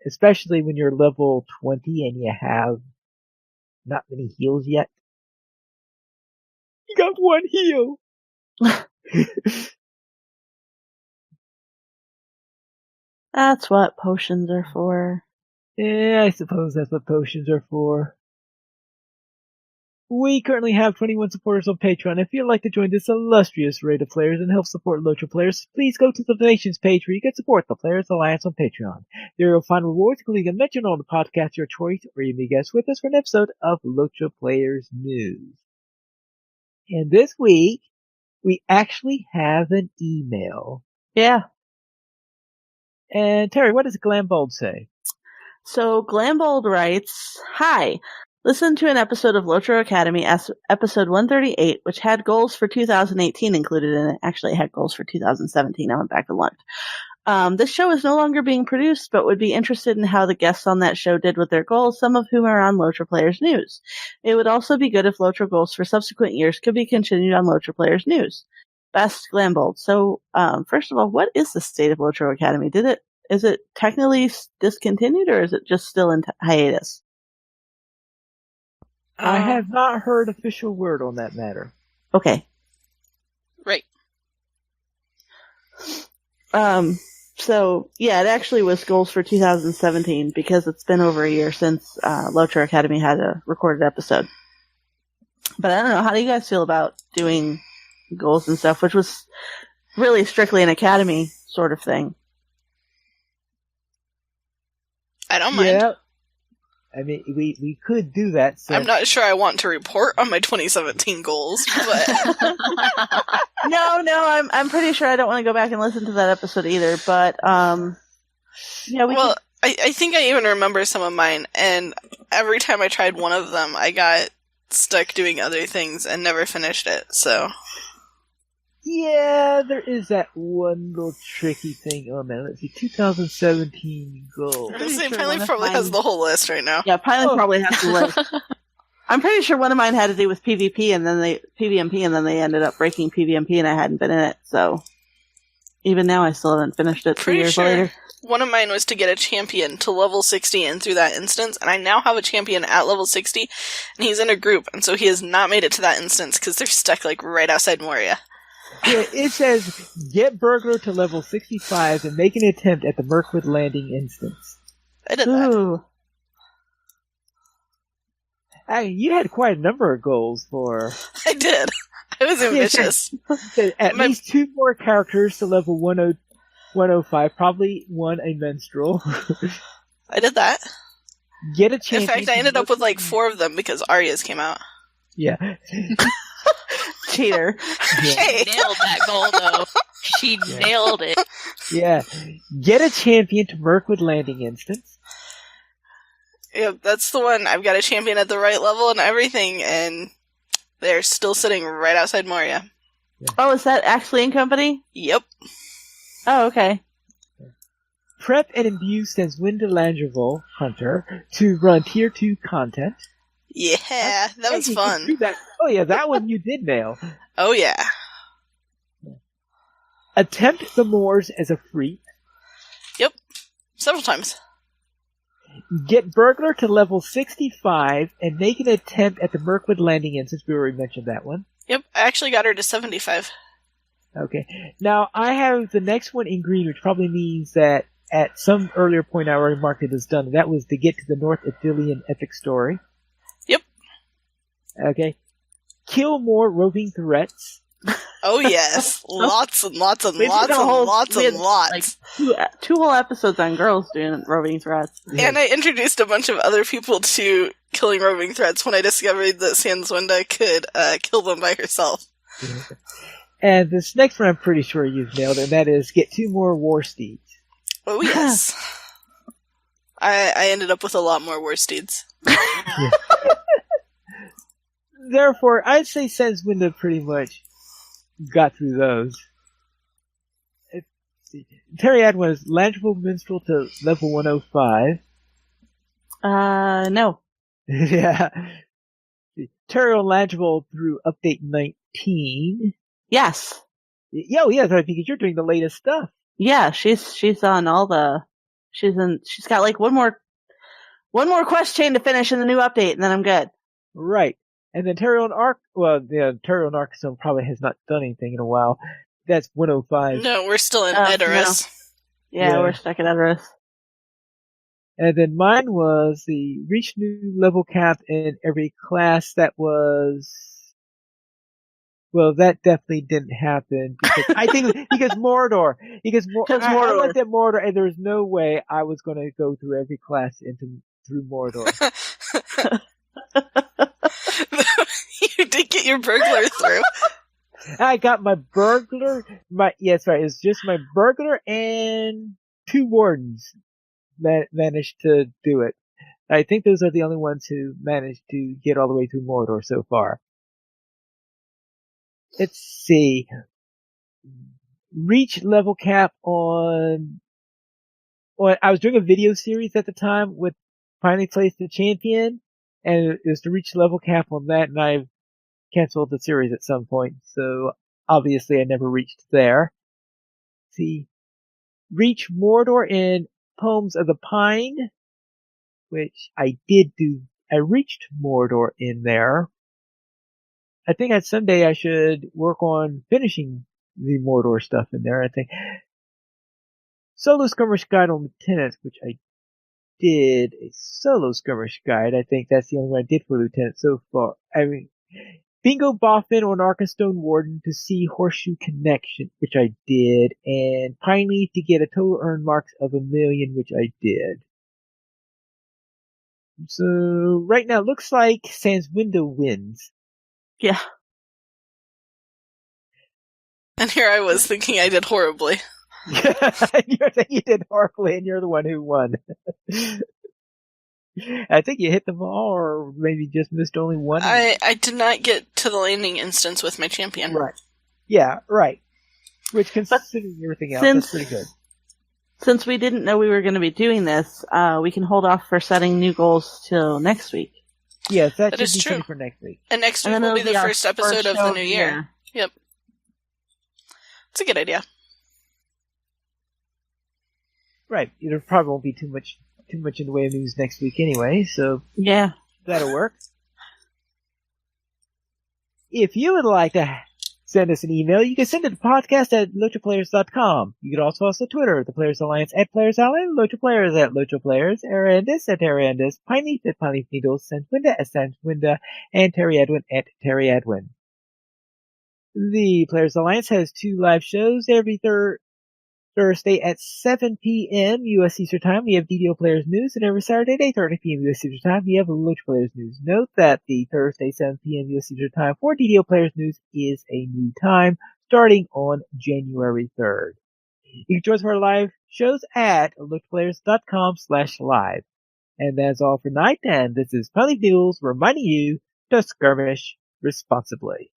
Especially when you're level 20 and you have not many heals yet. You got 1 heal! That's what potions are for. Yeah, I suppose that's what potions are for. We currently have 21 supporters on Patreon. If you'd like to join this illustrious array of players and help support LOTRO players, please go to the donations page where you can support the Players Alliance on Patreon. There you'll find rewards including a mention on the podcast your choice, or you may guest with us for an episode of LOTRO Players News. And this week, we actually have an email. Yeah. And Terry, what does Glambold say? So Glambold writes, hi. Listen to an episode of LOTRO Academy, episode 138, which had goals for 2018 included in it. Actually, it had goals for 2017. I went back and looked. This show is no longer being produced, but would be interested in how the guests on that show did with their goals, some of whom are on LOTRO Players News. It would also be good if LOTRO goals for subsequent years could be continued on LOTRO Players News. Best, Glambold. So, first of all, what is the state of LOTRO Academy? Is it technically discontinued, or is it just still in hiatus? I have not heard official word on that matter. Okay. Right. So, yeah, it actually was goals for 2017 because it's been over a year since LOTRO Academy had a recorded episode. But I don't know, how do you guys feel about doing goals and stuff, which was really strictly an Academy sort of thing? I don't mind. Yeah. I mean, we could do that. I'm not sure I want to report on my 2017 goals, but No, I'm pretty sure I don't want to go back and listen to that episode either. But yeah, I think I even remember some of mine, and every time I tried one of them, I got stuck doing other things and never finished it. So yeah, there is that one little tricky thing. Oh man, let's see, 2017 goals. Piley probably has the whole list right now. Yeah, Piley probably has the list. I'm pretty sure one of mine had to do with PvP and then PvMP, and then they ended up breaking PvMP, and I hadn't been in it. So even now, I still haven't finished it 2 years later. One of mine was to get a champion to level 60 and through that instance, and I now have a champion at level 60, and he's in a group, and so he has not made it to that instance because they're stuck like right outside Moria. Yeah, it says, get Burglar to level 65 and make an attempt at the Mirkwood Landing instance. I did that. Ooh. You had quite a number of goals for I did. I was ambitious. at least 2 more characters to level 105, probably one a minstrel. I did that. Get a In champion. fact, I ended up with like 4 of them because Arya's came out. Yeah. Cheater. Hey! Nailed that goal, though. She nailed it. Yeah. Get a champion to Mirkwood Landing instance. Yep, that's the one. I've got a champion at the right level and everything, and they're still sitting right outside Moria. Oh, is that actually in company? Yep. Oh, okay. Prep and imbue sends Winda Langeville Hunter to run tier 2 content. Yeah, that was Hey, you fun. can do that. Oh yeah, that one you did nail. Oh yeah. Attempt the Moors as a freak. Yep. Several times. Get Burglar to level 65 and make an attempt at the Mirkwood Landing instance. We already mentioned that one. Yep, I actually got her to 75. Okay. Now, I have the next one in green, which probably means that at some earlier point I already marked it as done. That was to get to the North Ithilien epic story. Yep. Okay. Kill more roving threats. Oh yes. Lots and lots and We did lots a and whole- lots we and had, lots. like, two whole episodes on girls doing roving threats. And I introduced a bunch of other people to killing roving threats when I discovered that Sanswinda could kill them by herself. And this next one I'm pretty sure you've nailed, and that is get 2 more war steeds. Oh yes. I ended up with a lot more war steeds. Therefore, I'd say Sanswinda pretty much got through those. Let's see. Terry had was Langeville Minstrel to level 105. No. Yeah. Terry on Langeville through update 19. Yes. Yo, yeah, right, because you're doing the latest stuff. Yeah, she's on all the. She's got like one more quest chain to finish in the new update, and then I'm good. Right. And then Terry on Arc, well, yeah, Terry on Arcstone probably has not done anything in a while. That's 105. No, we're still in Oh, Edoras. Yeah, Yeah. we're stuck at Everest. And then mine was the reach new level cap in every class. That was, well, that definitely didn't happen because I think because Mordor, I Mordor. looked at Mordor and there was no way I was going to go through every class through Mordor. You did get your burglar through. I got my burglar, yes, right, it's just my burglar and 2 wardens that managed to do it. I think those are the only ones who managed to get all the way through Mordor so far. Let's see. Reach level cap on I was doing a video series at the time with finally placed the champion, and it was to reach level cap on that, and I've canceled the series at some point, so obviously I never reached there. See. Reach Mordor in Poems of the Pine, which I did do. I reached Mordor in there. I think that someday I should work on finishing the Mordor stuff in there. I think Solo Skirmish Guide on Lieutenants, which I did a solo skirmish guide. I think that's the only one I did for Lieutenant so far. I mean, Bingo Boffin on Arkenstone Warden to see Horseshoe Connection, which I did, and Pine Leaf to get a total earn marks of 1,000,000, which I did. So right now, it looks like Sanswinda wins. Yeah. And here I was thinking I did horribly. You did horribly, and you're the one who won. I think you hit them all, or maybe just missed only one. I did not get to the landing instance with my champion. Right. Yeah, right. Which, considering everything else, that's pretty good. Since we didn't know we were going to be doing this, we can hold off for setting new goals till next week. Yes, that That should is be true. true for next week. And next week And then will be it'll the our first episode of show the new year. Yep. It's a good idea. Right. There probably won't be too much in the way of news next week anyway, so Yeah. that'll work. If you would like to Send us an email. You can send it to podcast at LOTROplayers.com. You can also us on Twitter, the Players Alliance at Players Alliance, LOTRO Players at LOTRO Players, Arandis at Arandis, Pineleaf at Pineleaf Needles, Sandwinda at Sandwinda, and Terry Edwin at Terry Edwin. The Players Alliance has 2 live shows every Thursday at 7 p.m. U.S. Eastern Time. We have DDO Players News, and every Saturday at 8:30 p.m. U.S. Eastern Time, we have LOTRO Players News. Note that the Thursday 7 p.m. U.S. Eastern Time for DDO Players News is a new time, starting on January 3rd. You can join us for our live shows at LOTROplayers.com/live. And that's all for tonight, and this is Pineleaf Needles reminding you to skirmish responsibly.